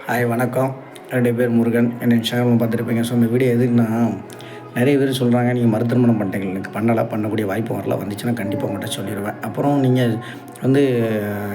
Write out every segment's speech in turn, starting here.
Hi வணக்கம். என்னுடைய பேர் முருகன். என்ன இன்ஸ்டாகிராமில் பார்த்துருப்பீங்க. ஸோ இந்த வீடியோ எதுக்குன்னா, நிறைய பேர் சொல்கிறாங்க நீங்கள் மறுதிருமணம் பண்ணிட்டீங்க. எனக்கு பண்ணக்கூடிய வாய்ப்பு வரல. வந்துச்சுன்னா கண்டிப்பாக உங்கள்கிட்ட சொல்லிடுவேன். அப்புறம் நீங்கள் வந்து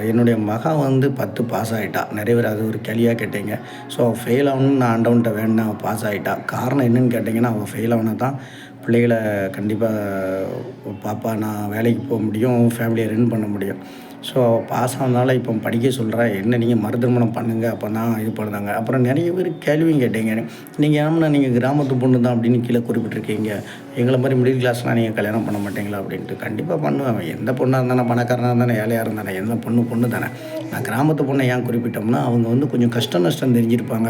என்னுடைய மகா 10 பாஸ் ஆகிட்டா. நிறைய பேர் அது ஒரு கேள்வியாக கேட்டீங்க. ஸோ அவள் ஃபெயில் ஆகணும்னு நான் ஆண்டவன்ட்ட வேண்டினேன். அவள் பாஸ் ஆகிட்டா. காரணம் என்னென்னு கேட்டிங்கன்னா, அவள் ஃபெயில் ஆகுனா தான் பிள்ளைகளை கண்டிப்பாக பாப்பா நான் வேலைக்கு போக முடியும், ஃபேமிலியை ரன் பண்ண முடியும். ஸோ அவள் பாஸ் ஆனதால இப்போ படிக்க சொல்கிறா. என்ன நீங்கள் மறுதிருமணம் பண்ணுங்கள் அப்போ தான் இது பண்ணுதாங்க. அப்புறம் நிறைய பேர் கேள்வியும் கேட்டீங்க. நீங்கள் ஏன்னா நீங்கள் கிராமத்து பொண்ணு தான் அப்படின்னு கீழே குறிப்பிட்டிருக்கீங்க. எங்களை மாதிரி மிடில் கிளாஸ்லாம் நீங்கள் கல்யாணம் பண்ண மாட்டீங்களா அப்படின்ட்டு. கண்டிப்பாக பண்ணுவேன். எந்த பொண்ணாக இருந்தானே, பணக்காரனாக இருந்தானே, ஏழையாக இருந்தானே, எந்த பொண்ணு தானே. நான் கிராமத்து பொண்ணை ஏன் குறிப்பிட்டோம்னா, அவங்க கொஞ்சம் கஷ்டம் நஷ்டம் தெரிஞ்சிருப்பாங்க,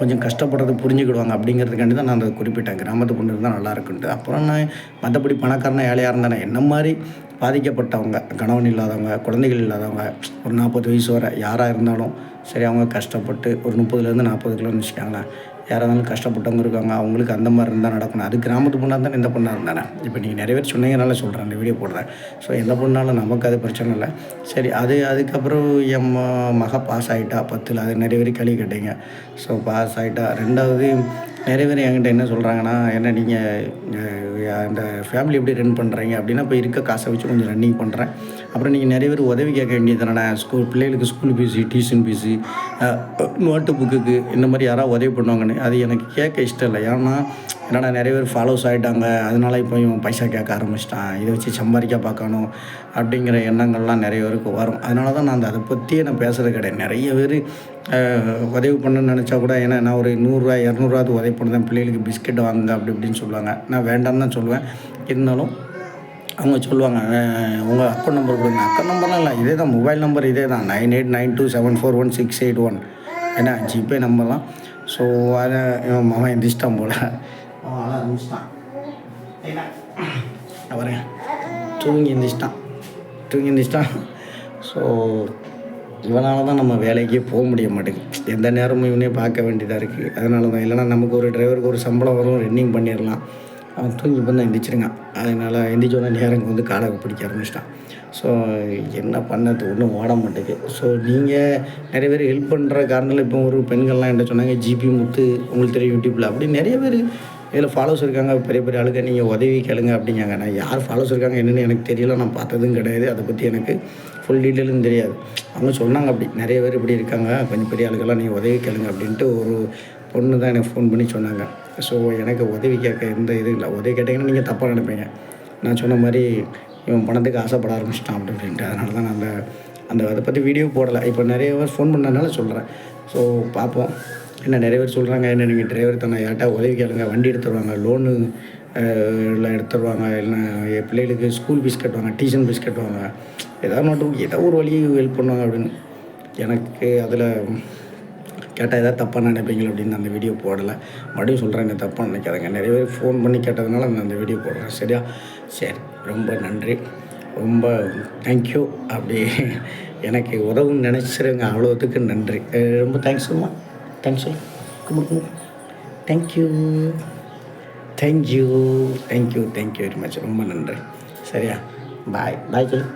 கொஞ்சம் கஷ்டப்படுறது புரிஞ்சுக்கிடுவாங்க. அப்படிங்கிறதுக்காண்டி தான் நான் அதை குறிப்பிட்டேன். கிராமத்து பொண்ணு இருந்தால் நல்லா இருக்குன்ட்டு. அப்புறம் நான் மற்றபடி பணக்காரனாக ஏழையாக இருந்தானே, என்ன மாதிரி பாதிக்கப்பட்டவங்க, கணவன் இல்லாதவங்க, குழந்தைகள் இல்லாதவங்க, ஒரு 40 வயசு வரை யாராக இருந்தாலும் சரி, அவங்க கஷ்டப்பட்டு ஒரு 30லேருந்து 40க்குள்ளேன்னு வச்சுக்கோங்களேன், யாராக இருந்தாலும் கஷ்டப்பட்டவங்க இருக்காங்க. அவங்களுக்கு அந்த மாதிரி இருந்தால் நடக்கணும். அது கிராமத்து பொண்ணாக இருந்தானே, எந்த பொண்ணாக இருந்தானே. இப்போ நீங்கள் நிறைய பேர் சொன்னீங்கனால சொல்கிறேன், அந்த வீடியோ போடுறேன். ஸோ எந்த பொண்ணாலும் நமக்கு அது பிரச்சனை இல்லை. சரி, அதுக்கப்புறம் என் மக பாஸ் ஆகிட்டா 10ல். அது நிறைய பேர் கேள்வி கேட்டீங்க. ஸோ பாஸ் ஆகிட்டா. 2வது நிறைய பேர் என்கிட்ட என்ன சொல்கிறாங்கன்னா, என்ன நீங்கள் அந்த ஃபேமிலி எப்படி ரன் பண்ணுறீங்க அப்படின்னா, இப்போ இருக்க காசை வச்சு கொஞ்சம் ரன்னிங் பண்ணுறேன். அப்புறம் நீங்கள் நிறைய பேர் உதவி கேட்க வேண்டியது தானே. பிள்ளைகளுக்கு school fees, tuition fees, note புக்குக்கு இந்த மாதிரி யாராவது உதவி பண்ணுவாங்கன்னு அது எனக்கு கேட்க இஷ்டம் இல்லை. ஏன்னா என்னடா நிறைய பேர் ஃபாலோஸ் ஆகிட்டாங்க, அதனால இப்போ இவன் பைசா கேட்க ஆரம்பிச்சிட்டான், இதை வச்சு சம்பாதிக்க பார்க்கணும் அப்படிங்கிற எண்ணங்கள்லாம் நிறைய பேருக்கு வரும். அதனால தான் நான் அதை பற்றியே நான் பேசுகிறது கிடையாது. நிறைய பேர் உதவி பண்ணணும்னு நினச்சா கூட, ஏன்னா நான் ஒரு 100 200 உதவி பண்ணுறேன், பிள்ளைகளுக்கு பிஸ்கெட் வாங்குங்க அப்படி இப்படின்னு சொல்லுவாங்க. நான் வேண்டாம்னு தான் சொல்லுவேன். இருந்தாலும் அவங்க சொல்லுவாங்க, உங்கள் அக்கௌண்ட் நம்பர் கொடுங்க. அக்கௌண்ட் நம்பர்லாம் இல்லை, இதே தான் மொபைல் நம்பர், இதே தான் 9892741681. ஏன்னா ஜிபே நம்பர்லாம். ஸோ அதை இவன் மகன் எந்திரிச்சிட்டான் போல், அவன் ஆரம்பிச்சிட்டான். அவரேன் தூங்கி எந்திரிச்சிட்டான். ஸோ இவனால தான் நம்ம வேலைக்கே போக முடிய மாட்டேங்குது. எந்த நேரமும் இவனே பார்க்க வேண்டியதாக இருக்குது. அதனால தான். இல்லைனா நமக்கு ஒரு டிரைவருக்கு ஒரு சம்பளம் வரும், ரன்னிங் பண்ணிடலாம். அவன் தூங்கி இப்போ தான் எந்திரிச்சிருங்க. அதனால் எந்திரிச்சோடனே நேரம் காலை பிடிக்க ஆரம்பிச்சிட்டான். ஸோ என்ன பண்ணது, ஒன்றும் ஓட மாட்டேங்குது. ஸோ நீங்கள் நிறைய பேர் ஹெல்ப் பண்ணுற காரணத்தில் இப்போ ஒரு பெண்கள்லாம் என்ன சொன்னாங்க, ஜிபி முத்து உங்களுக்கு தெரியும் யூடியூப்பில், அப்படி நிறைய பேர் இதில் ஃபாலோஸ் இருக்காங்க, பெரிய பெரிய ஆளுங்க, நீங்கள் உதவி கேளுங்க அப்படிங்காங்க. நான் யார் ஃபாலோஸ் இருக்காங்க என்னென்னு எனக்கு தெரியல, நான் பார்த்ததும் கிடையாது. அதை பற்றி எனக்கு ஃபுல் டீட்டெயிலும் தெரியாது. அவங்க சொன்னாங்க அப்படி நிறைய பேர் இப்படி இருக்காங்க, கொஞ்சம் பெரிய ஆளுக்கெல்லாம் நீங்கள் உதவி கேளுங்க அப்படின்ட்டு ஒரு பொண்ணு தான் எனக்கு ஃபோன் பண்ணி சொன்னாங்க. ஸோ எனக்கு உதவி கேட்க எந்த இது இல்லை. உதவி கேட்டிங்கன்னா நீங்கள் தப்பாக நினைப்பீங்க. நான் சொன்ன மாதிரி இவன் பணத்துக்கு ஆசைப்பட ஆரம்பிச்சிட்டான் அப்படின்ட்டு. அதனால தான் நான் அதை பற்றி வீடியோ போடலை. இப்போ நிறைய பேர் ஃபோன் பண்ணனால சொல்கிறேன். ஸோ பார்ப்போம். என்ன நிறைய பேர் சொல்கிறாங்க, என்ன நீங்கள் டிரைவர் தானே, யார்ட்டா உதவி கேளுங்க, வண்டி எடுத்துருவாங்க, லோனு எல்லாம் எடுத்துருவாங்க, இல்லைன்னா என் பிள்ளைகளுக்கு ஸ்கூல் ஃபீஸ் கட்டுவாங்க, டியூஷன் ஃபீஸ் கட்டுவாங்க, ஏதோ ஒரு வழி ஹெல்ப் பண்ணுவாங்க அப்படின்னு. எனக்கு அதில் கேட்டால் எதாவது தப்பாக நினைப்பீங்களா அப்படின்னு அந்த வீடியோ போடலை. மறுபடியும் சொல்கிறேன், என்ன தப்பாக நினைக்காதங்க. நிறைய பேர் ஃபோன் பண்ணி கேட்டதுனால நான் அந்த வீடியோ போடுறேன். சரியா? சரி, ரொம்ப நன்றி, ரொம்ப தேங்க்யூ. அப்படி எனக்கு உதவுன்னு நினச்சிருங்க, அவ்வளோத்துக்கு நன்றி. ரொம்ப தேங்க்ஸும்மா. தேங்க்ஸ் சொல்லு, கும்பிடு. Thank you very much. ரொம்ப நன்றி. சரியா? பாய் சொல்லு.